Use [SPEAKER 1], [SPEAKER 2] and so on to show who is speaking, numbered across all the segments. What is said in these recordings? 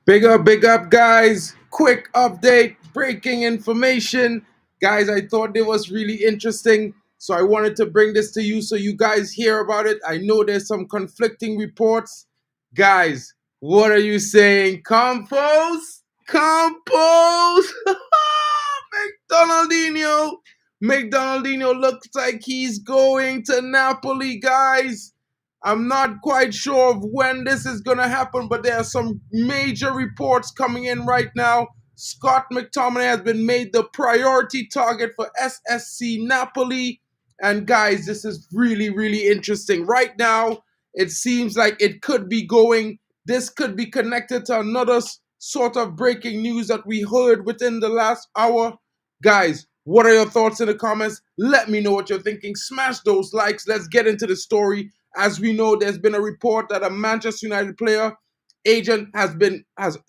[SPEAKER 1] Big up, guys. Quick update, breaking information. Guys, I thought it was really interesting, so I wanted to bring this to you so you guys hear about it. I know there's some conflicting reports. Guys, what are you saying? Compose? Compose! McDonaldinho! McDonaldinho looks like he's going to Napoli, guys. I'm not quite sure of when this is going to happen, but there are some major reports coming in right now. McTominay has been made the priority target for SSC Napoli. And guys, this is really, really interesting. Right now, it seems like it could be going. This could be connected to another sort of breaking news that we heard within the last hour. Guys, what are your thoughts in the comments? Let me know what you're thinking. Smash those likes. Let's get into the story. As we know, there's been a report that a Manchester United player agent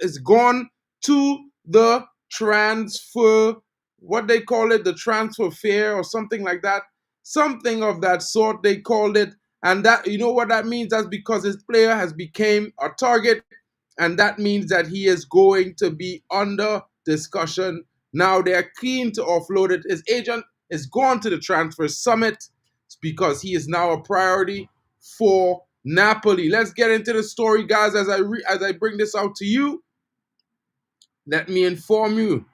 [SPEAKER 1] is gone to the transfer, what they call it, the transfer fair or something like that. Something of that sort they called it. And that, you know what that means? That's because his player has become a target, and that means that he is going to be under discussion. Now they're keen to offload it. His agent is gone to the transfer summit because he is now a priority for Napoli. Let's get into the story, guys. As I bring this out to you, let me inform you.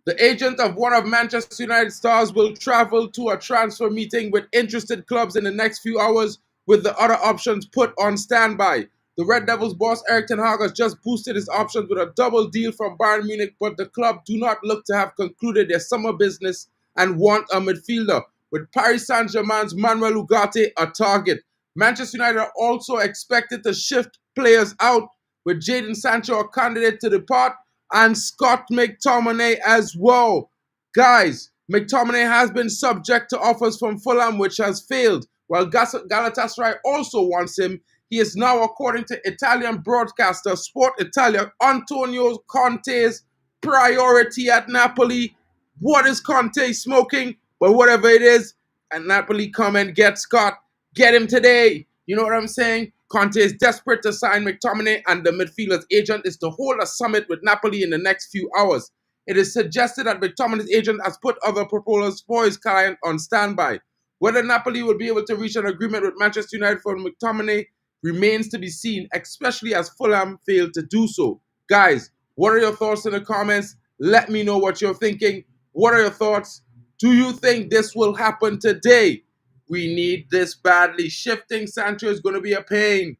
[SPEAKER 1] The agent of one of Manchester United stars will travel to a transfer meeting with interested clubs in the next few hours, with the other options put on standby. The Red Devils boss Erik ten Hag has just boosted his options with a double deal from Bayern Munich, but the club do not look to have concluded their summer business and want a midfielder, with Paris Saint-Germain's Manuel UGARTE a target. Manchester United are also expected to shift players out, with Jadon Sancho a candidate to depart, and McTominay as well. Guys, McTominay has been subject to offers from Fulham, which has failed, while Galatasaray also wants him. He is now, according to Italian broadcaster Sport Italia, Antonio Conte's priority at Napoli. What is Conte smoking? But whatever it is, and Napoli come and get Scott. Get him today. You know what I'm saying? Conte is desperate to sign McTominay, and the midfielder's agent is to hold a summit with Napoli in the next few hours. It is suggested that McTominay's agent has put other proposals for his client on standby. Whether Napoli will be able to reach an agreement with Manchester United for McTominay remains to be seen, especially as Fulham failed to do so. Guys, what are your thoughts in the comments? Let me know what you're thinking. What are your thoughts? Do you think this will happen today? We need this badly. Shifting Sancho is going to be a pain.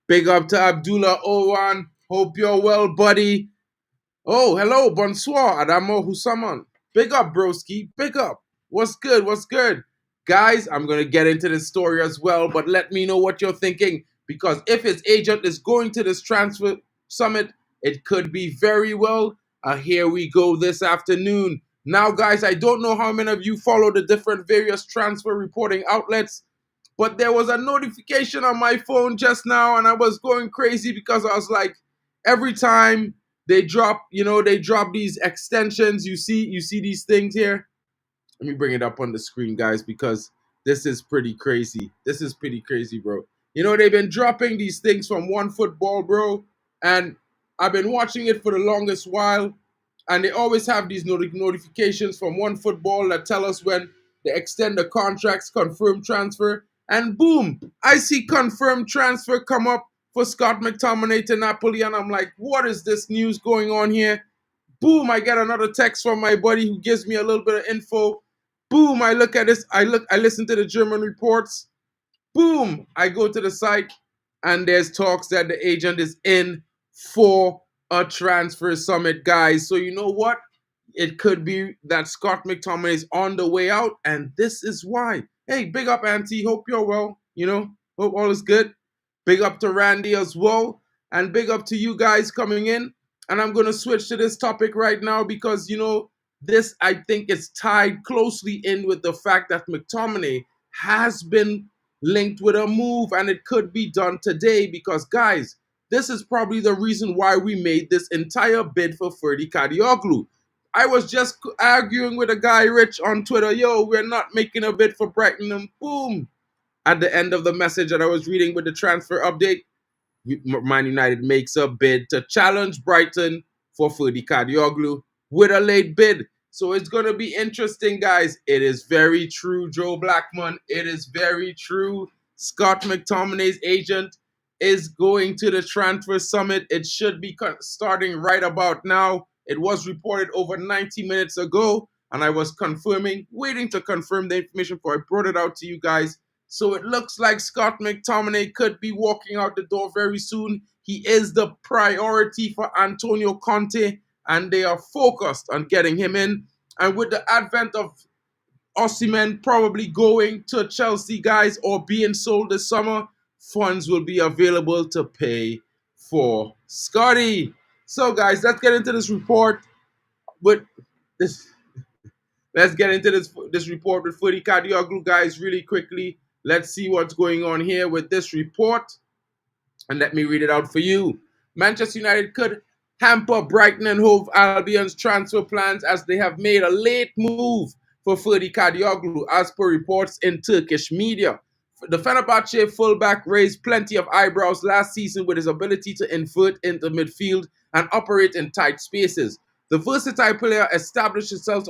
[SPEAKER 1] Big up to Abdullah Owan. Hope you're well, buddy. Oh, hello, bonsoir, Adamo Husaman. Big up, broski. Big up. What's good? What's good? Guys, I'm going to get into this story as well, but let me know what you're thinking, because if his agent is going to this transfer summit, it could be very well here we go this afternoon. Now, guys, I don't know how many of you follow the different various transfer reporting outlets, but there was a notification on my phone just now, and I was going crazy because I was like, every time they drop these extensions, you see these things here. Let me bring it up on the screen, guys, because this is pretty crazy. This is pretty crazy, bro. You know, they've been dropping these things from OneFootball, bro, and I've been watching it for the longest while, and they always have these notifications from OneFootball that tell us when they extend the contracts, confirm transfer, and boom, I see confirmed transfer come up for Scott McTominay to Napoli, and I'm like, what is this news going on here? Boom, I get another text from my buddy who gives me a little bit of info. Boom, I look at this, I listen to the German reports. Boom, I go to the site, and there's talks that the agent is in for a transfer summit, guys. So you know what? It could be that Scott McTominay is on the way out, and this is why. Hey, big up, Auntie. Hope you're well. You know, hope all is good. Big up to Randy as well, and big up to you guys coming in. And I'm going to switch to this topic right now because, you know, this, I think, is tied closely in with the fact that McTominay has been linked with a move, and it could be done today because, guys, this is probably the reason why we made this entire bid for Ferdi Kadıoğlu. I was just arguing with a guy, Rich, on Twitter. Yo, we're not making a bid for Brighton, and boom. At the end of the message that I was reading with the transfer update, Man United makes a bid to challenge Brighton for Ferdi Kadıoğlu with a late bid. So it's going to be interesting, guys. It is very true, Joe Blackman. It is very true. Scott McTominay's agent is going to the transfer summit. It should be starting right about now. It was reported over 90 minutes ago, and I was waiting to confirm the information before I brought it out to you guys. So it looks like Scott McTominay could be walking out the door very soon. He is the priority for Antonio Conte, and they are focused on getting him in. And with the advent of Osimhen probably going to Chelsea, guys, or being sold this summer, funds will be available to pay for Scotty. So, guys, let's get into this report with this. Let's get into this report with Ferdi Kadıoğlu, guys, really quickly. Let's see what's going on here with this report. And let me read it out for you. Manchester United could hamper Brighton and Hove Albion's transfer plans as they have made a late move for Ferdi Kadıoğlu, as per reports in Turkish media. The Fenerbahce fullback raised plenty of eyebrows last season with his ability to invert into midfield and operate in tight spaces. The versatile player established himself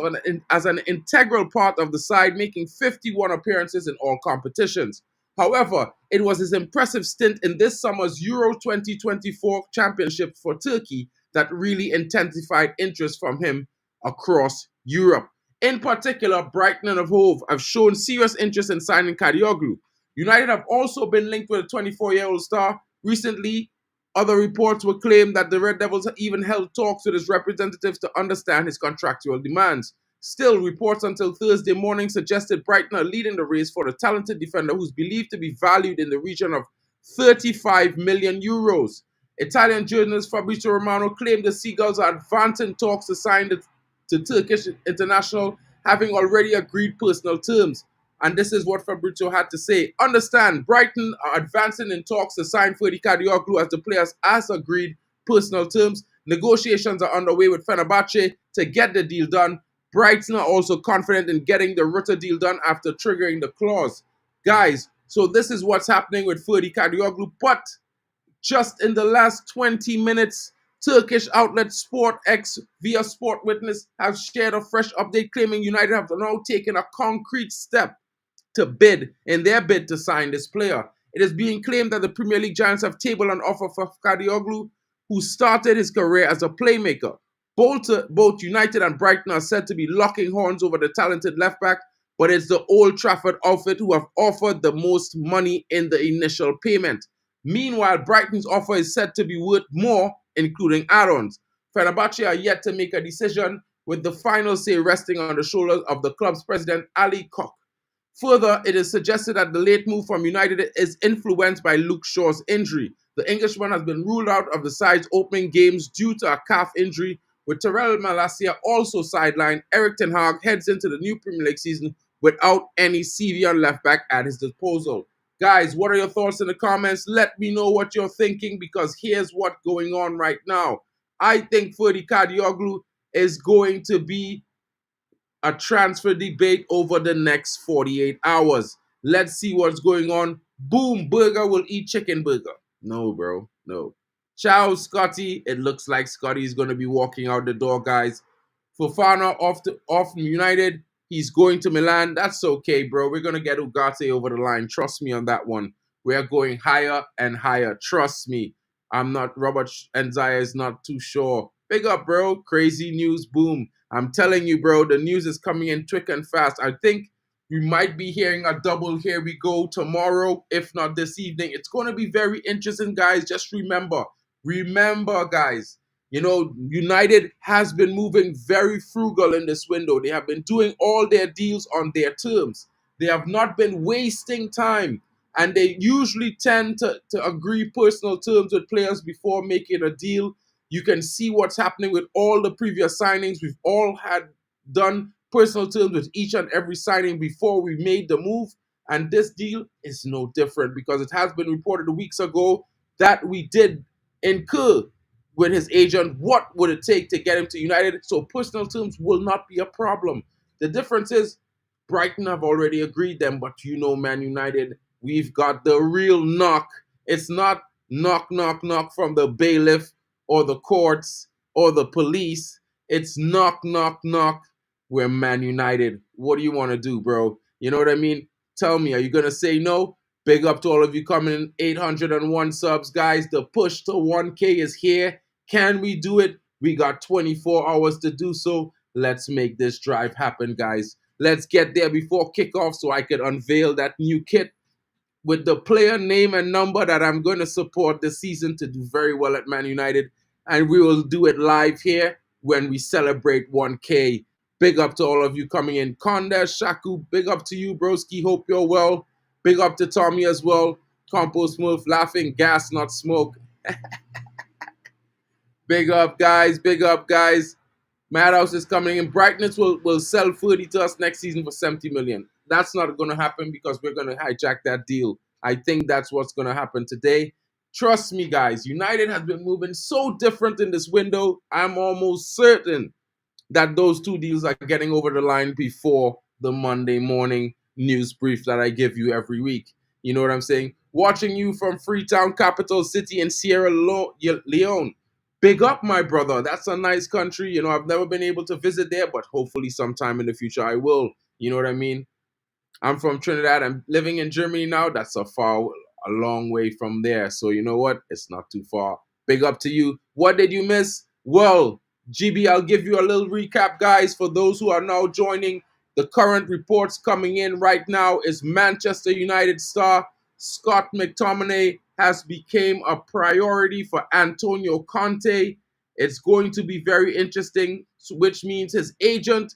[SPEAKER 1] as an integral part of the side, making 51 appearances in all competitions. However, it was his impressive stint in this summer's Euro 2024 Championship for Turkey that really intensified interest from him across Europe. In particular, Brighton and Hove have shown serious interest in signing Kadıoğlu. United have also been linked with a 24-year-old star. Recently, other reports were claimed that the Red Devils even held talks with his representatives to understand his contractual demands. Still, reports until Thursday morning suggested Brighton are leading the race for the talented defender who's believed to be valued in the region of 35 million euros. Italian journalist Fabrizio Romano claimed the Seagulls are advancing talks to sign the Turkish international, having already agreed personal terms. And this is what Fabrizio had to say. Understand, Brighton are advancing in talks to sign Ferdi Kadıoğlu as the players has agreed personal terms. Negotiations are underway with Fenerbahce to get the deal done. Brighton are also confident in getting the Rutter deal done after triggering the clause. Guys, so this is what's happening with Ferdi Kadıoğlu. But just in the last 20 minutes, Turkish outlet Sport X via Sport Witness have shared a fresh update claiming United have now taken a concrete step to bid to sign this player. It is being claimed that the Premier League giants have tabled an offer for Kadıoğlu, who started his career as a playmaker. Both United and Brighton are said to be locking horns over the talented left back, but it's the Old Trafford outfit who have offered the most money in the initial payment. Meanwhile, Brighton's offer is said to be worth more, including add-ons. Fenerbahce are yet to make a decision, with the final say resting on the shoulders of the club's president, Ali Koch. Further, it is suggested that the late move from United is influenced by Luke Shaw's injury. The Englishman has been ruled out of the side's opening games due to a calf injury, with Terrell Malacia also sidelined. Erik ten Hag heads into the new Premier League season without any Sevian left back at his disposal. Guys, what are your thoughts in the comments? Let me know what you're thinking, because here's what's going on right now. I think Ferdi Kadıoğlu is going to be a transfer debate over the next 48 hours. Let's see what's going on. Boom, Burger will eat chicken burger. No, bro, no. Ciao, Scotty. It looks like Scotty is going to be walking out the door, guys. Fofana off United. He's going to Milan. That's okay, bro. We're going to get UGARTE over the line. Trust me on that one. We are going higher and higher. Trust me. Robert Enzaya is not too sure. Big up, bro. Crazy news. Boom. I'm telling you, bro, the news is coming in quick and fast. I think we might be hearing a double here we go tomorrow, if not this evening. It's going to be very interesting, guys. Just remember, guys, you know, United has been moving very frugal in this window. They have been doing all their deals on their terms. They have not been wasting time. And they usually tend to agree personal terms with players before making a deal. You can see what's happening with all the previous signings. We've all had done personal terms with each and every signing before we made the move. And this deal is no different, because it has been reported weeks ago that we did incur with his agent what would it take to get him to United. So personal terms will not be a problem. The difference is Brighton have already agreed them, but you know, Man United, we've got the real knock. It's not knock, knock, knock from the bailiff or the courts or the police. It's knock, knock, knock. We're Man United. What do you want to do, bro? You know what I mean? Tell me, are you going to say no? Big up to all of you coming in. 801 subs, guys. The push to 1K is here. Can we do it? We got 24 hours to do so. Let's make this drive happen, guys. Let's get there before kickoff so I can unveil that new kit with the player name and number that I'm going to support this season to do very well at Man United. And we will do it live here when we celebrate 1K. Big up to all of you coming in. Conde, Shaku, big up to you, broski. Hope you're well. Big up to Tommy as well. Compost Smurf, laughing, gas, not smoke. Big up, guys. Big up, guys. Madhouse is coming in. Brightness will sell Ferdi to us next season for 70 million. That's not going to happen because we're going to hijack that deal. I think that's what's going to happen today. Trust me, guys. United has been moving so different in this window. I'm almost certain that those two deals are getting over the line before the Monday morning news brief that I give you every week. You know what I'm saying? Watching you from Freetown, capital city in Sierra Leone. Big up, my brother. That's a nice country. You know, I've never been able to visit there, but hopefully sometime in the future I will. You know what I mean? I'm from Trinidad. I'm living in Germany now. That's a long way from there. So you know what? It's not too far. Big up to you. What did you miss? Well, GB, I'll give you a little recap, guys, for those who are now joining. The current reports coming in right now is Manchester United star Scott McTominay has become a priority for Antonio Conte. It's going to be very interesting, which means his agent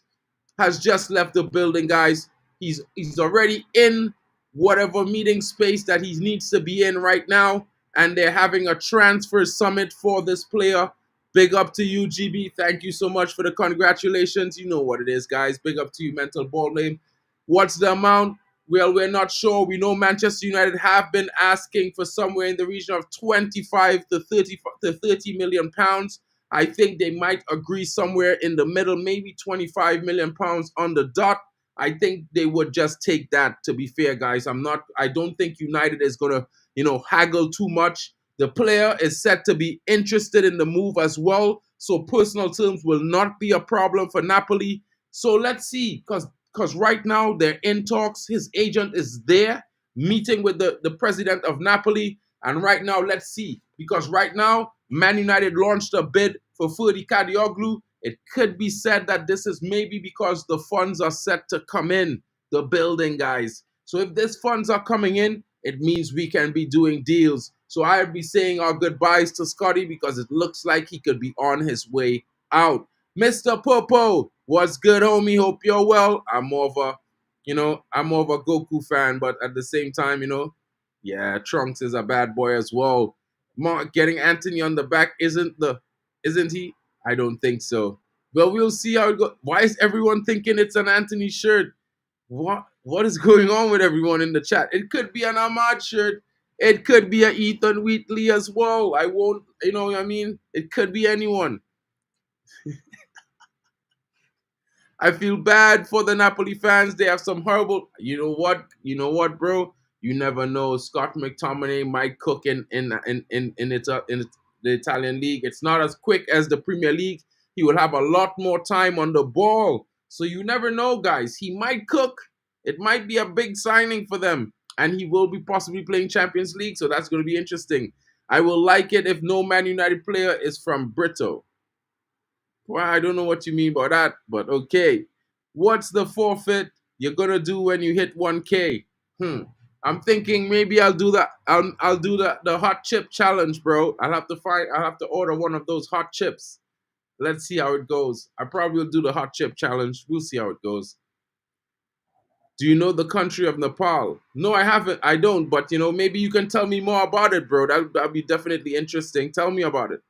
[SPEAKER 1] has just left the building, guys. He's already in whatever meeting space that he needs to be in right now, and they're having a transfer summit for this player. Big up to you, GB. Thank you so much for the congratulations. You know what it is, guys. Big up to you, Mental Ball Name. What's the amount? Well, we're not sure. We know Manchester United have been asking for somewhere in the region of 25 to 30 million pounds. I think they might agree somewhere in the middle, maybe 25 million pounds on the dot. I think they would just take that, to be fair, guys. I don't think United is going to, haggle too much. The player is said to be interested in the move as well. So personal terms will not be a problem for Napoli. So let's see, because right now they're in talks. His agent is there meeting with the president of Napoli. And right now, let's see. Because right now, Man United launched a bid for Ferdi Kadıoğlu. It could be said that this is maybe because the funds are set to come in the building, guys. So if these funds are coming in, it means we can be doing deals. So I'd be saying our goodbyes to Scotty because it looks like he could be on his way out. Mr. Popo, what's good, homie? Hope you're well. I'm more of a Goku fan, but at the same time, yeah, Trunks is a bad boy as well. Mark getting Anthony on the back isn't he? I don't think so. Well, we'll see how it goes. Why is everyone thinking it's an Anthony shirt? What is going on with everyone in the chat? It could be an Ahmad shirt. It could be a Ethan Wheatley as well. I won't, what I mean? It could be anyone. I feel bad for the Napoli fans. They have some horrible. You know what, bro? You never know. Scott McTominay might cook in the Italian league. It's not as quick as the Premier League. He will have a lot more time on the ball. So you never know, guys. He might cook. It might be a big signing for them. And he will be possibly playing Champions League. So that's going to be interesting. I will like it if no Man United player is from Brito. Well, I don't know what you mean by that, but okay. What's the forfeit you're going to do when you hit 1K? I'm thinking maybe I'll do that. I'll do the hot chip challenge, bro. I'll have to order one of those hot chips. Let's see how it goes. I probably will do the hot chip challenge. We'll see how it goes. Do you know the country of Nepal? No, I haven't. I don't. But, maybe you can tell me more about it, bro. That'd be definitely interesting. Tell me about it.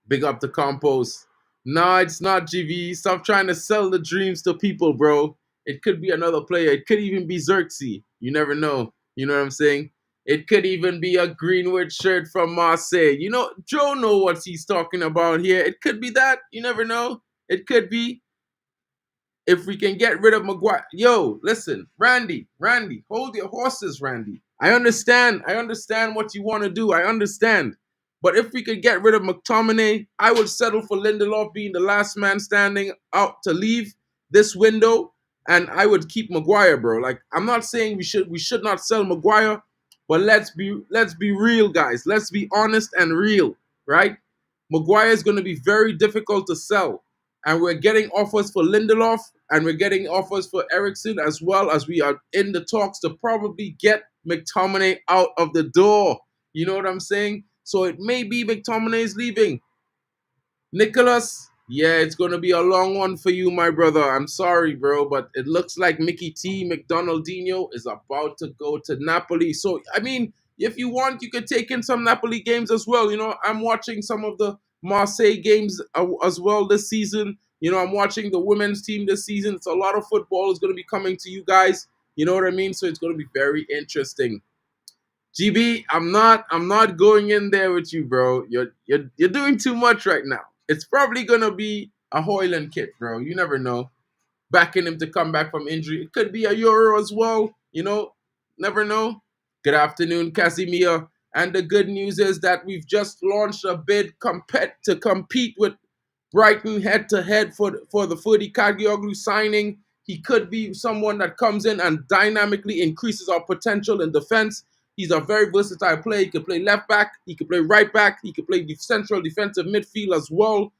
[SPEAKER 1] Big up the Compost. No, it's not, GV. Stop trying to sell the dreams to people, bro. It could be another player. It could even be Xerxes. You never know. You know what I'm saying? It could even be a Greenwood shirt from Marseille. Joe knows what he's talking about here. It could be that. You never know. It could be. If we can get rid of Maguire. Yo, listen. Randy, hold your horses, Randy. I understand what you want to do. I understand. But if we could get rid of McTominay, I would settle for Lindelof being the last man standing out to leave this window, and I would keep Maguire, bro. Like, I'm not saying we should not sell Maguire, but let's be real, guys. Let's be honest and real, right? Maguire is going to be very difficult to sell, and we're getting offers for Lindelof, and we're getting offers for Ericsson, as well as we are in the talks to probably get McTominay out of the door. You know what I'm saying? So it may be McTominay is leaving. Nicholas, yeah, it's going to be a long one for you, my brother. I'm sorry, bro, but it looks like Mickey T, McDonaldinho, is about to go to Napoli. So, I mean, if you want, you could take in some Napoli games as well. You know, I'm watching some of the Marseille games as well this season. You know, I'm watching the women's team this season. It's a lot of football is going to be coming to you guys. You know what I mean? So it's going to be very interesting. GB, I'm not going in there with you, bro. You're doing too much right now. It's probably gonna be a Hoyland kit, bro. You never know. Backing him to come back from injury. It could be a Euro as well. You know, never know. Good afternoon, Casimir. And the good news is that we've just launched a bid to compete with Brighton head to head for the Ferdi Kadıoğlu signing. He could be someone that comes in and dynamically increases our potential in defense. He's a very versatile player. He can play left back, he can play right back, he can play central defensive midfield as well.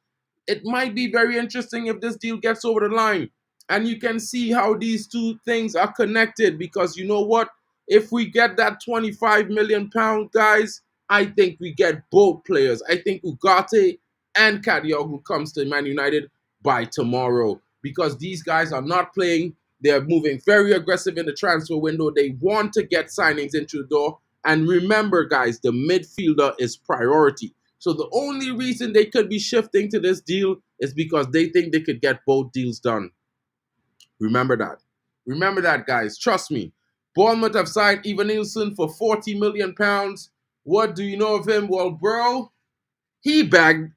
[SPEAKER 1] It might be very interesting if this deal gets over the line. And you can see how these two things are connected, because you know what? If we get that 25 million pound, guys, I think we get both players. I think UGARTE and Kadıoğlu comes to Man United by tomorrow, because these guys are not playing. They're moving very aggressive in the transfer window. They want to get signings into the door. And remember, guys, the midfielder is priority. So the only reason they could be shifting to this deal is because they think they could get both deals done. Remember that. Remember that, guys. Trust me. Bournemouth have signed Ivan Nielsen for £40 million. What do you know of him? Well, bro, he bagged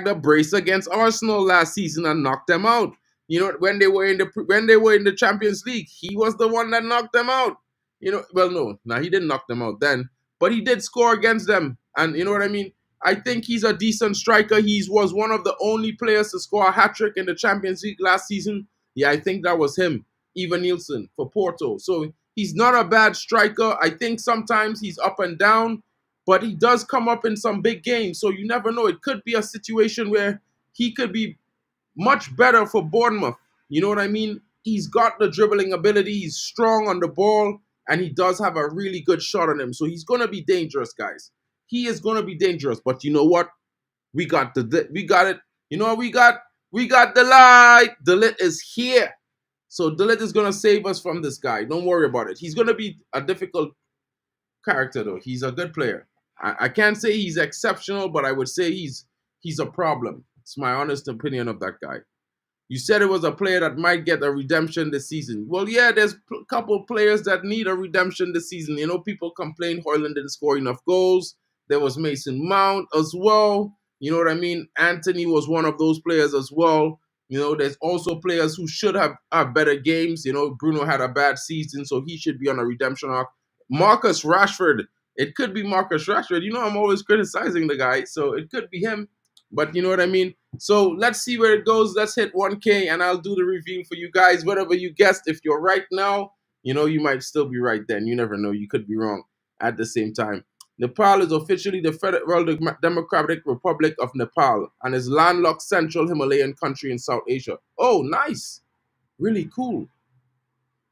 [SPEAKER 1] a brace against Arsenal last season and knocked them out. You know, when they were in the Champions League, he was the one that knocked them out. You know, well, no, he didn't knock them out then, but he did score against them, and you know what I mean. I think he's a decent striker. He was one of the only players to score a hat trick in the Champions League last season. Yeah, I think that was him, Ivan Nielsen for Porto. So he's not a bad striker. I think sometimes he's up and down, but he does come up in some big games. So you never know. It could be a situation where he could be much better for Bournemouth. You know what I mean? He's got the dribbling ability. He's strong on the ball, and he does have a really good shot on him. So he's going to be dangerous, guys. He is going to be dangerous. But you know what? We got it. You know what we got? We got the light. The lit is here. So the lit is going to save us from this guy. Don't worry about it. He's going to be a difficult character, though. He's a good player. I can't say he's exceptional, but I would say he's a problem. It's my honest opinion of that guy. You said it was a player that might get a redemption this season. Well, yeah, there's a couple of players that need a redemption this season. You know, people complain Hoyland didn't score enough goals. There was Mason Mount as well. You know what I mean? Anthony was one of those players as well. You know, there's also players who should have better games. You know, Bruno had a bad season, so he should be on a redemption arc. Marcus Rashford. It could be Marcus Rashford. You know, I'm always criticizing the guy, so it could be him. But you know what I mean? So let's see where it goes. Let's hit 1K, and I'll do the review for you guys. Whatever you guessed, if you're right now, you know, you might still be right then. You never know. You could be wrong at the same time. Nepal is officially the Federal Democratic Republic of Nepal and is landlocked central Himalayan country in South Asia. Oh, nice. Really cool.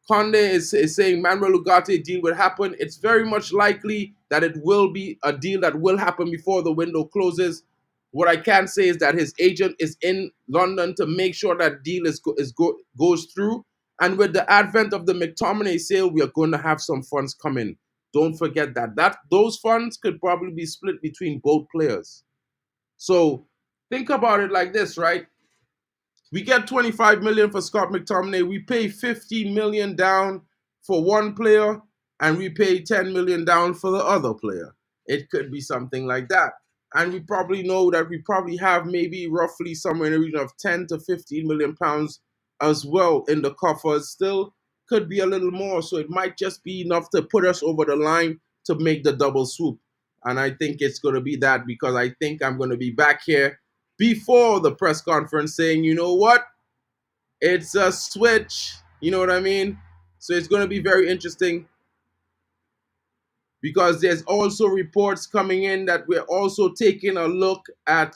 [SPEAKER 1] Conde is saying Manuel Ugarte deal will happen. It's very much likely that it will be a deal that will happen before the window closes. What I can say is that his agent is in London to make sure that deal goes through. And with the advent of the McTominay sale, we are going to have some funds coming. Don't forget that those funds could probably be split between both players. So think about it like this, right? We get 25 million for Scott McTominay. We pay 50 million down for one player, and we pay 10 million down for the other player. It could be something like that. And we probably know that we probably have maybe roughly somewhere in the region of 10 to 15 million pounds as well in the coffers still, could be a little more. So it might just be enough to put us over the line to make the double swoop. And I think it's going to be that, because I think I'm going to be back here before the press conference saying, you know what? It's a switch. You know what I mean? So it's going to be very interesting, because there's also reports coming in that we're also taking a look at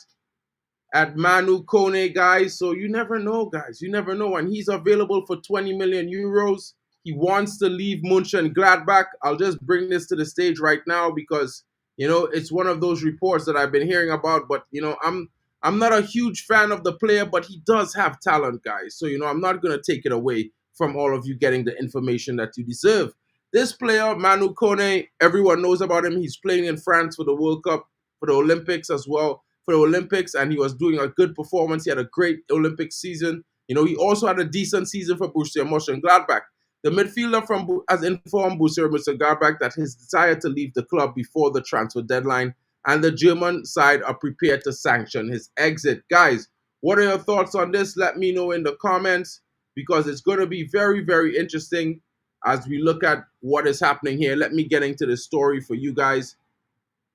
[SPEAKER 1] Manu Kone, guys. So you never know, guys. You never know. And he's available for 20 million euros. He wants to leave Mönchengladbach. I'll just bring this to the stage right now, because, you know, it's one of those reports that I've been hearing about. But, you know, I'm not a huge fan of the player, but he does have talent, guys. So, you know, I'm not going to take it away from all of you getting the information that you deserve. This player, Manu Kone, everyone knows about him. He's playing in France for the World Cup, for the Olympics as well. For the Olympics, and he was doing a good performance. He had a great Olympic season. You know, he also had a decent season for Borussia Mönchengladbach. The midfielder has informed Borussia Mönchengladbach that his desire to leave the club before the transfer deadline, and the German side are prepared to sanction his exit. Guys, what are your thoughts on this? Let me know in the comments, because it's going to be very, very interesting as we look at what is happening here. Let me get into the story for you guys.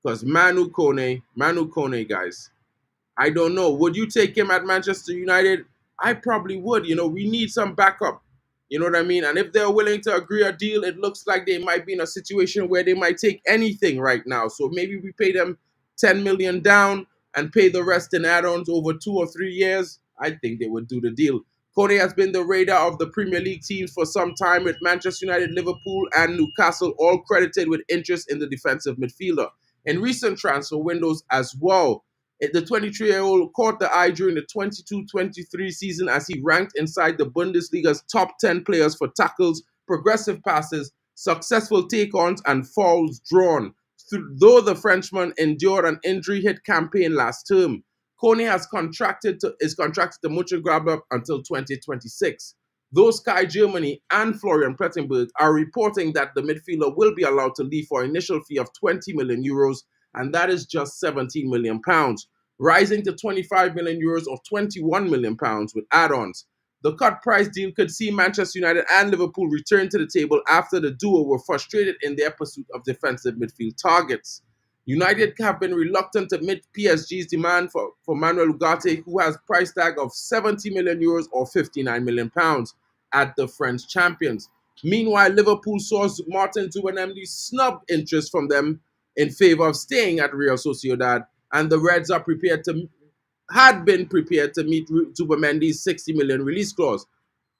[SPEAKER 1] Because Manu Kone, guys, I don't know. Would you take him at Manchester United? I probably would. You know, we need some backup. You know what I mean? And if they're willing to agree a deal, it looks like they might be in a situation where they might take anything right now. So maybe we pay them 10 million down and pay the rest in add-ons over 2 or 3 years. I think they would do the deal. Kone has been the radar of the Premier League teams for some time, with Manchester United, Liverpool, and Newcastle all credited with interest in the defensive midfielder. In recent transfer windows as well, the 23-year-old caught the eye during the 22-23 season as he ranked inside the Bundesliga's top 10 players for tackles, progressive passes, successful take-ons, and fouls drawn. Though the Frenchman endured an injury-hit campaign last term, Kone is contracted to Mönchengladbach until 2026. Though Sky Germany and Florian Plettenberg are reporting that the midfielder will be allowed to leave for an initial fee of 20 million euros, and that is just 17 million pounds, rising to 25 million euros or 21 million pounds with add-ons. The cut price deal could see Manchester United and Liverpool return to the table after the duo were frustrated in their pursuit of defensive midfield targets. United have been reluctant to meet PSG's demand for Manuel UGARTE, who has price tag of 70 million euros or 59 million pounds at the French champions. Meanwhile, Liverpool saw Martin Zubimendi snub interest from them in favor of staying at Real Sociedad, and the Reds had been prepared to meet Zubimendi's 60 million release clause.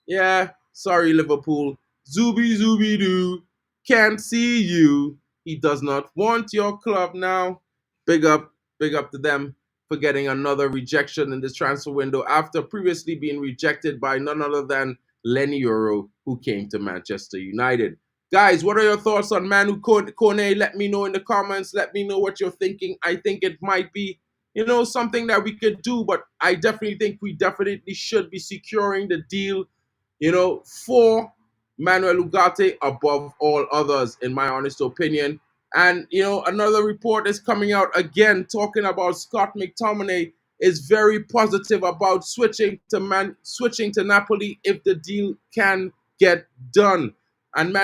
[SPEAKER 1] Yeah, sorry Liverpool. Zubi doo. Can't see you. He does not want your club now. Big up to them for getting another rejection in this transfer window after previously being rejected by none other than Lenny Euro, who came to Manchester United. Guys, what are your thoughts on Manu Kone? Let me know in the comments. Let me know what you're thinking. I think it might be, you know, something that we could do, but I definitely think we definitely should be securing the deal, you know, for Manuel Ugarte above all others, in my honest opinion. And, you know, another report is coming out again talking about Scott McTominay is very positive about switching to Napoli if the deal can get done. And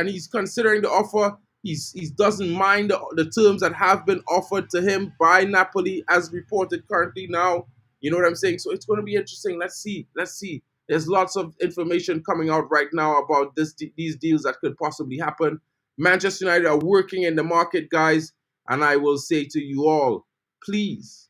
[SPEAKER 1] he's considering the offer. He doesn't mind the terms that have been offered to him by Napoli, as reported currently now. You know what I'm saying? So it's going to be interesting. Let's see. There's lots of information coming out right now about these deals that could possibly happen. Manchester United are working in the market, guys. And I will say to you all, please,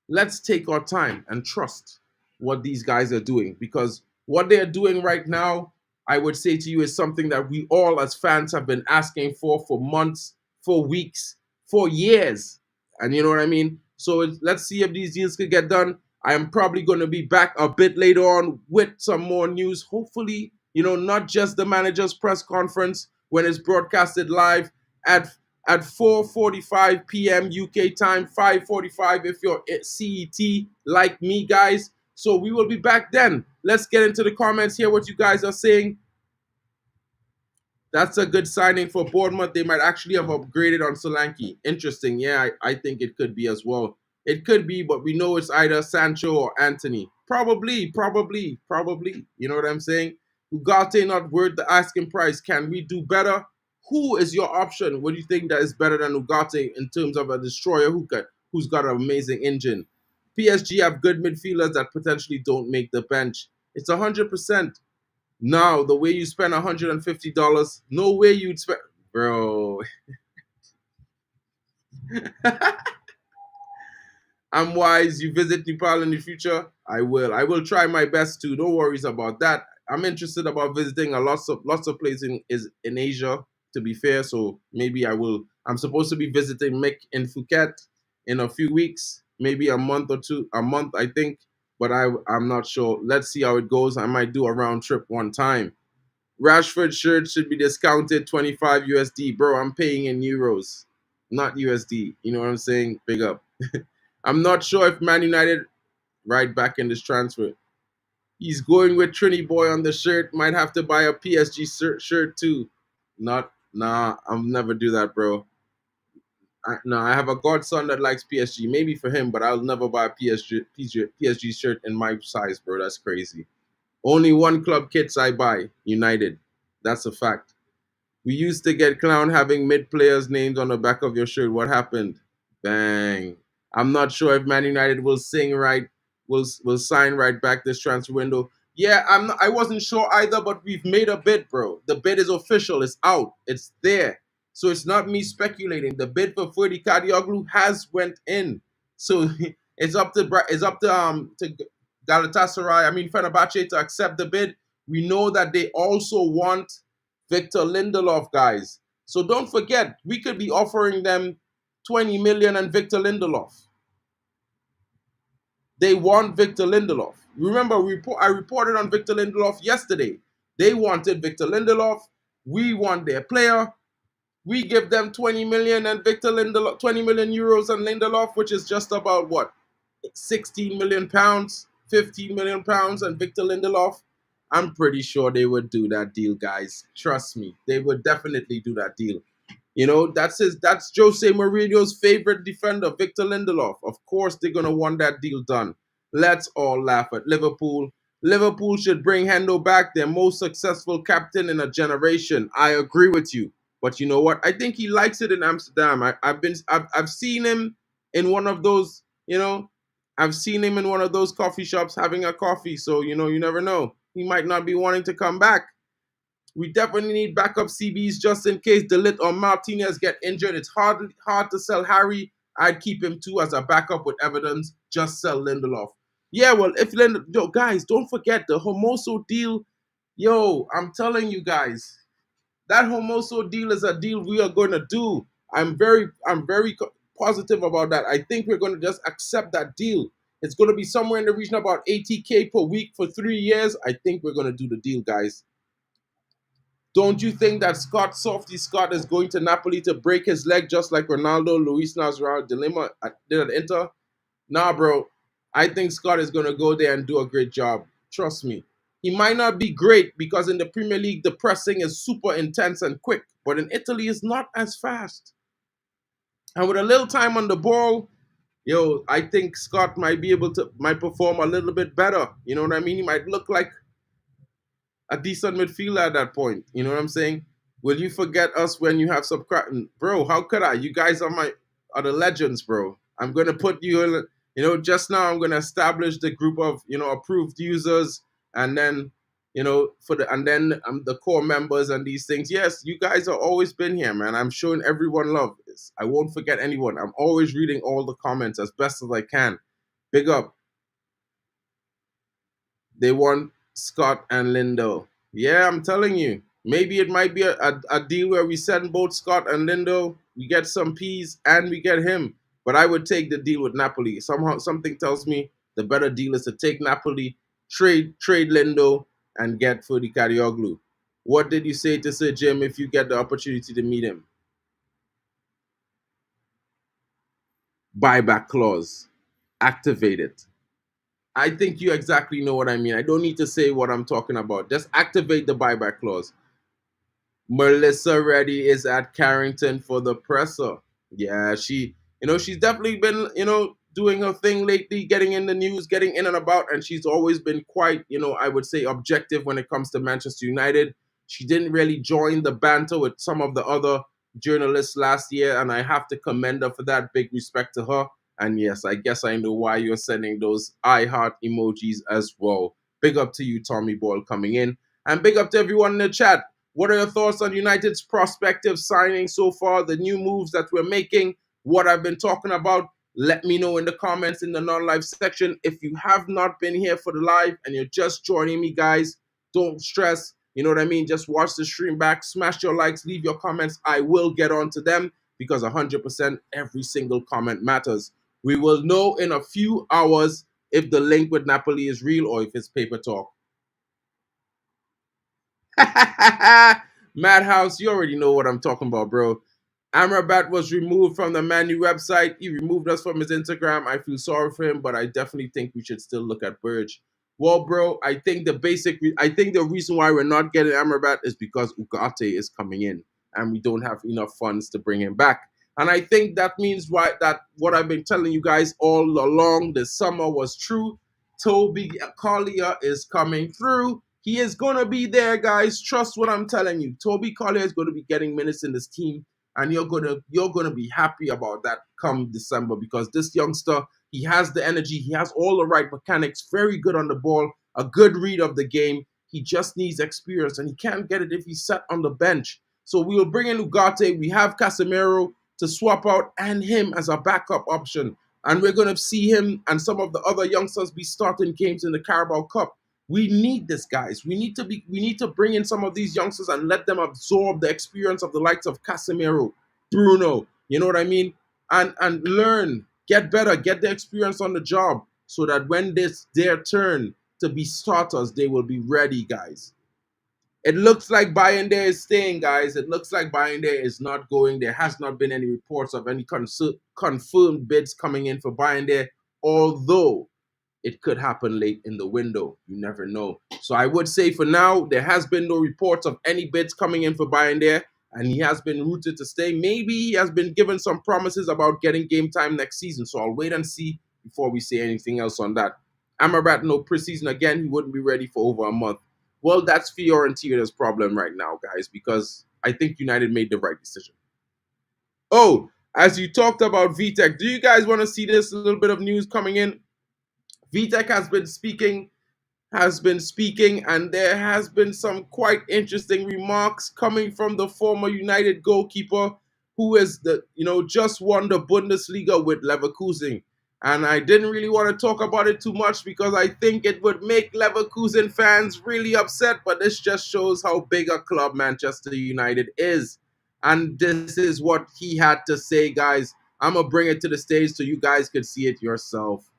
[SPEAKER 1] let's take our time and trust what these guys are doing, because what they're doing right now, I would say to you, is something that we all as fans have been asking for months, for weeks, for years. And you know what I mean? So let's see if these deals could get done. I am probably going to be back a bit later on with some more news. Hopefully, you know, not just the manager's press conference when it's broadcasted live at 4:45 p.m. UK time, 5:45 if you're at CET like me, guys. So we will be back then. Let's get into the comments here, what you guys are saying. That's a good signing for Bournemouth. They might actually have upgraded on Solanke. Interesting. Yeah, I think it could be as well. It could be, but we know it's either Sancho or Anthony. Probably. You know what I'm saying? Ugarte not worth the asking price. Can we do better? Who is your option? What do you think that is better than Ugarte in terms of a destroyer who's got an amazing engine? PSG have good midfielders that potentially don't make the bench. It's 100%. Now, the way you spend $150, no way you'd spend, bro. I'm wise. You visit Nepal in the future? I will. I will try my best to. No worries about that. I'm interested about visiting a lots of places in Asia. To be fair, so maybe I will. I'm supposed to be visiting Mick in Phuket in a few weeks, maybe a month or two, a month I think. But I'm not sure. Let's see how it goes. I might do a round trip one time. Rashford shirt should be discounted 25 USD, bro. I'm paying in euros, not USD. You know what I'm saying? Big up. I'm not sure if Man United right back in this transfer. He's going with Trini Boy on the shirt. Might have to buy a PSG shirt too. Not nah. I'll never do that, bro. No, I have a godson that likes PSG. Maybe for him, but I'll never buy a PSG shirt in my size, bro. That's crazy. Only one club kits I buy. United. That's a fact. We used to get clown having mid players' names on the back of your shirt. What happened? Bang. I'm not sure if Man United will sing right, will sign right back this transfer window. Yeah, I wasn't sure either, but we've made a bid, bro. The bid is official. It's out. It's there. So it's not me speculating. The bid for Ferdi Kadıoğlu has went in. So it's up to Galatasaray. I mean Fenerbahce to accept the bid. We know that they also want Victor Lindelof, guys. So don't forget, we could be offering them 20 million and Victor Lindelof. They want Victor Lindelof. Remember, I reported on Victor Lindelof yesterday. They wanted Victor Lindelof. We want their player. We give them 20 million and Victor Lindelof, 20 million euros and Lindelof, which is just about what? 16 million pounds, 15 million pounds, and Victor Lindelof. I'm pretty sure they would do that deal, guys. Trust me. They would definitely do that deal. You know, that's Jose Mourinho's favorite defender, Victor Lindelof. Of course, they're going to want that deal done. Let's all laugh at Liverpool. Liverpool should bring Hendo back, their most successful captain in a generation. I agree with you. But you know what? I think he likes it in Amsterdam. I've seen him in one of those, I've seen him in one of those coffee shops having a coffee. So, you never know. He might not be wanting to come back. We definitely need backup CBs just in case Delit or Martinez get injured. It's hard to sell Harry. I'd keep him too as a backup with evidence. Just sell Lindelof. Yeah, well, guys, don't forget the Hermoso deal. Yo, I'm telling you guys, that Hermoso deal is a deal we are going to do. I'm very positive about that. I think we're going to just accept that deal. It's going to be somewhere in the region of about 80K per week for 3 years. I think we're going to do the deal, guys. Don't you think that Softy Scott is going to Napoli to break his leg just like Ronaldo, Luis Nazario, Dilema did at Inter? Nah, bro. I think Scott is going to go there and do a great job. Trust me. He might not be great because in the Premier League, the pressing is super intense and quick. But in Italy, it's not as fast. And with a little time on the ball, I think Scott might perform a little bit better. You know what I mean? He might look like a decent midfielder at that point. You know what I'm saying? Will you forget us when you have some crap? Bro, how could I? You guys are the legends, bro. I'm going to put you in, just now I'm going to establish the group of, approved users and then, the core members and these things. Yes, you guys have always been here, man. I'm showing everyone love. I won't forget anyone. I'm always reading all the comments as best as I can. Big up. They want Scott and Lindo. Yeah, I'm telling you. Maybe it might be a deal where we send both Scott and Lindo. We get some P's and we get him. But I would take the deal with Napoli. Somehow, something tells me the better deal is to take Napoli, trade Lindo, and get Ferdi Kadıoğlu. What did you say to Sir Jim if you get the opportunity to meet him? Buyback clause. Activate it. I think you exactly know what I mean. I don't need to say what I'm talking about. Just activate the buyback clause. Melissa Reddy is at Carrington for the presser. Yeah, she's definitely been, doing her thing lately, getting in the news, getting in and about, and she's always been quite, I would say, objective when it comes to Manchester United. She didn't really join the banter with some of the other journalists last year, and I have to commend her for that. Big respect to her. And yes, I guess I know why you're sending those I heart emojis as well. Big up to you, Tommy Boyle, coming in. And big up to everyone in the chat. What are your thoughts on United's prospective signing so far, the new moves that we're making, what I've been talking about? Let me know in the comments in the non-live section. If you have not been here for the live and you're just joining me, guys, don't stress. You know what I mean? Just watch the stream back, smash your likes, leave your comments. I will get on to them because 100% every single comment matters. We will know in a few hours if the link with Napoli is real or if it's paper talk. Madhouse, you already know what I'm talking about, bro. Amrabat was removed from the Man U website. He removed us from his Instagram. I feel sorry for him, but I definitely think we should still look at BERGE. Well, bro, I think the reason why we're not getting Amrabat is because UGARTE is coming in and we don't have enough funds to bring him back. And I think that means that what I've been telling you guys all along this summer was true. Toby Collier is coming through. He is going to be there, guys. Trust what I'm telling you. Toby Collier is going to be getting minutes in this team, and you're gonna be happy about that come December because this youngster, he has the energy, he has all the right mechanics, very good on the ball, a good read of the game. He just needs experience, and he can't get it if he's sat on the bench. So we will bring in Ugarte. We have Casemiro to swap out and him as a backup option. And we're going to see him and some of the other youngsters be starting games in the Carabao Cup. We need this, guys. We need to bring in some of these youngsters and let them absorb the experience of the likes of Casemiro, Bruno, you know what I mean? And learn, get better, get the experience on the job so that when it's their turn to be starters, they will be ready, guys. It looks like Bayern is staying, guys. It looks like Bayern is not going. There has not been any reports of any confirmed bids coming in for Bayern, although it could happen late in the window. You never know. So I would say for now, there has been no reports of any bids coming in for Bayern, and he has been rooted to stay. Maybe he has been given some promises about getting game time next season. So I'll wait and see before we say anything else on that. Amrabat, no preseason again. He wouldn't be ready for over a month. Well, that's Fiorentina's problem right now, guys, because I think United made the right decision. Oh, as you talked about VTech, do you guys want to see this little bit of news coming in? VTech has been speaking, and there has been some quite interesting remarks coming from the former United goalkeeper who is just won the Bundesliga with Leverkusen. And I didn't really want to talk about it too much because I think it would make Leverkusen fans really upset, but this just shows how big a club Manchester United is. And this is what he had to say, guys. I'm going to bring it to the stage so you guys can see it yourself.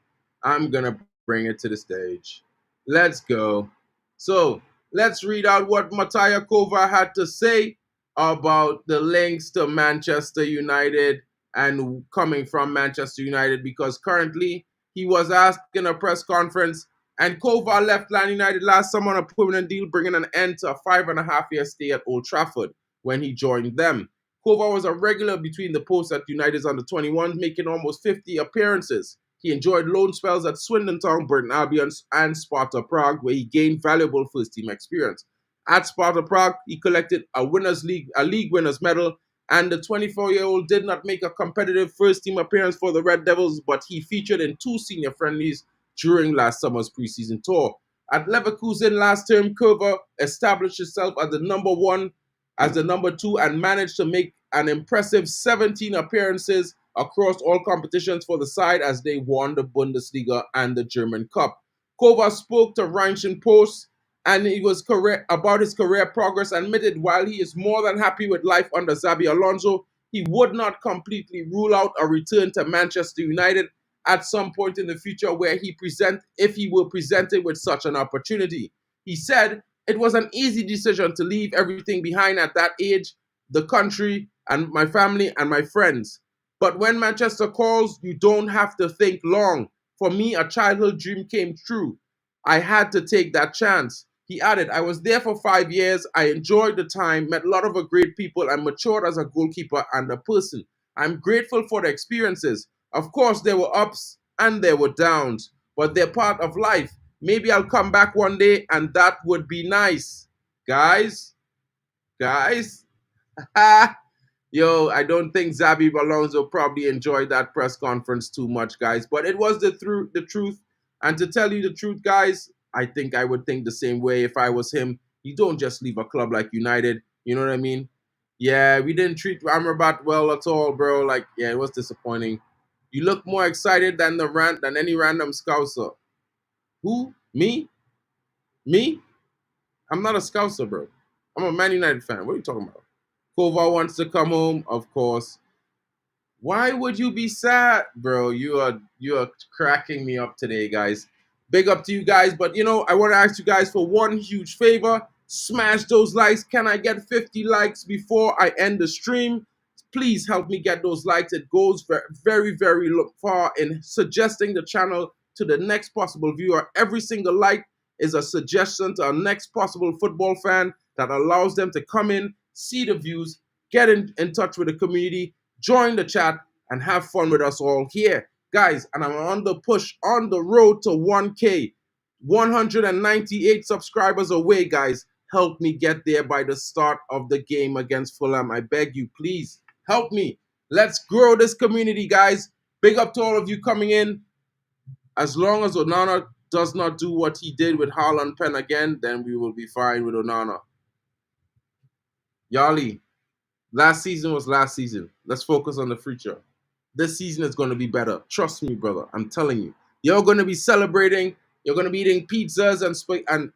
[SPEAKER 1] I'm going to bring it to the stage. Let's go. So let's read out what Matija Kovac had to say about the links to Manchester United and coming from Manchester United, because currently he was asked in a press conference, and Kovac left Man United last summer on a permanent deal, bringing an end to a 5.5-year stay at Old Trafford when he joined them. Kovac was a regular between the posts at United's under-21s, making almost 50 appearances. He enjoyed loan spells at Swindon Town, Brighton and Hove Albion, and Sparta Prague, where he gained valuable first-team experience. At Sparta Prague, he collected a league winners medal, and the 24-year-old did not make a competitive first-team appearance for the Red Devils, but he featured in 2 senior friendlies during last summer's preseason tour. At Leverkusen last term, Kovac established himself as the number 2, and managed to make an impressive 17 appearances across all competitions for the side as they won the Bundesliga and the German Cup. Kovac spoke to Rheinischen Post, and he was about his career progress, admitted while he is more than happy with life under Xabi Alonso, he would not completely rule out a return to Manchester United at some point in the future if he were presented with such an opportunity. He said, "It was an easy decision to leave everything behind at that age, the country, and my family and my friends. But when Manchester calls, you don't have to think long. For me, a childhood dream came true. I had to take that chance." He added, "I was there for 5 years. I enjoyed the time, met a lot of great people, and matured as a goalkeeper and a person. I'm grateful for the experiences. Of course, there were ups and there were downs, but they're part of life. Maybe I'll come back one day, and that would be nice. Guys, guys, yo, I don't think Xabi Alonso probably enjoyed that press conference too much, guys. But it was the truth. And to tell you the truth, guys, I think I would think the same way if I was him. You don't just leave a club like United. You know what I mean? Yeah, we didn't treat Amrabat well at all, bro. Like, yeah, it was disappointing. You look more excited than any random scouser. Who? Me? Me? I'm not a scouser, bro. I'm a Man United fan. What are you talking about? Kova wants to come home, of course. Why would you be sad, bro? You are cracking me up today, guys. Big up to you guys, but you know, I want to ask you guys for one huge favor. Smash those likes. Can I get 50 likes before I end the stream? Please help me get those likes. It goes very, very far in suggesting the channel to the next possible viewer. Every single like is a suggestion to a next possible football fan that allows them to come in, see the views, get in touch with the community, join the chat, and have fun with us all here. Guys, and I'm on the push, on the road to 1K. 198 subscribers away, guys. Help me get there by the start of the game against Fulham. I beg you, please. Help me. Let's grow this community, guys. Big up to all of you coming in. As long as Onana does not do what he did with Haaland pen again, then we will be fine with Onana. Yali, last season was last season. Let's focus on the future. This season is going to be better. Trust me, brother. I'm telling you. You're going to be celebrating. You're going to be eating pizzas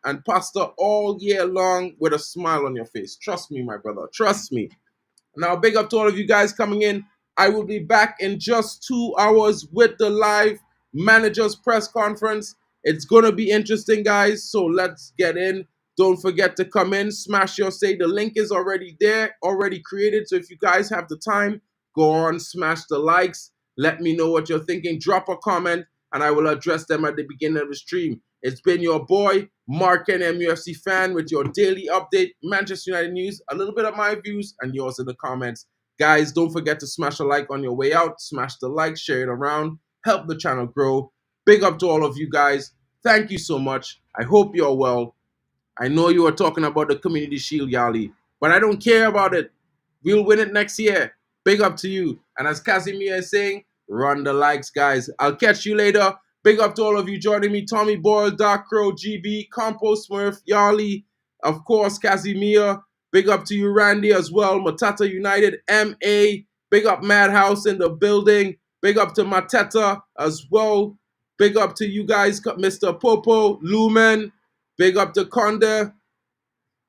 [SPEAKER 1] and pasta all year long with a smile on your face. Trust me, my brother. Trust me. Now, big up to all of you guys coming in. I will be back in just 2 hours with the live managers press conference. It's going to be interesting, guys. So let's get in. Don't forget to come in, smash your say. The link is already there, already created. So if you guys have the time, go on, smash the likes. Let me know what you're thinking. Drop a comment, and I will address them at the beginning of the stream. It's been your boy, MarkN MUFC fan, with your daily update, Manchester United news, a little bit of my views, and yours in the comments. Guys, don't forget to smash a like on your way out. Smash the like, share it around, help the channel grow. Big up to all of you guys. Thank you so much. I hope you're well. I know you are talking about the Community Shield, Yali, but I don't care about it. We'll win it next year. Big up to you. And as Casimir is saying, run the likes, guys. I'll catch you later. Big up to all of you joining me. Tommy Boyle, Dark Crow, GB, Compost Smurf, Yali, of course, Casimir. Big up to you, Randy, as well. Matata United, MA. Big up Madhouse in the building. Big up to Mateta as well. Big up to you guys, Mr. Popo, Lumen. Big up to Conde.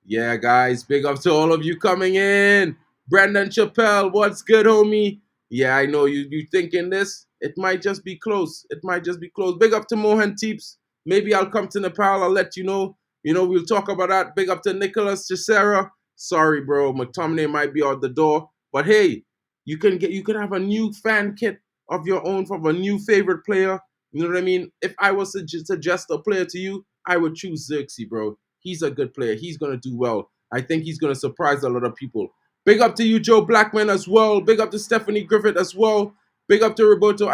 [SPEAKER 1] Yeah, guys, big up to all of you coming in. Brendan Chappelle, what's good, homie? Yeah, I know you thinking this. It might just be close. It might just be close. Big up to Mohan Teeps. Maybe I'll come to Nepal. I'll let you know. You know, we'll talk about that. Big up to Nicholas Chisera. Sorry, bro. McTomminay might be out the door. But hey, you can have a new fan kit of your own from a new favorite player. You know what I mean? If I was to suggest a player to you, I would choose Xerxes, bro. He's a good player. He's going to do well. I think he's going to surprise a lot of people. Big up to you, Joe Blackman, as well. Big up to Stephanie Griffith, as well. Big up to Roberto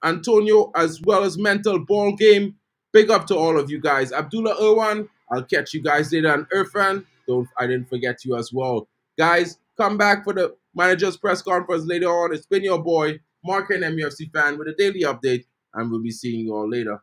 [SPEAKER 1] Antonio, as well as Mental Ball Game. Big up to all of you guys. Abdullah Irwan, I'll catch you guys later. And Irfan, I didn't forget you as well. Guys, come back for the manager's press conference later on. It's been your boy, MarkN MUFC fan, with a daily update. And we'll be seeing you all later.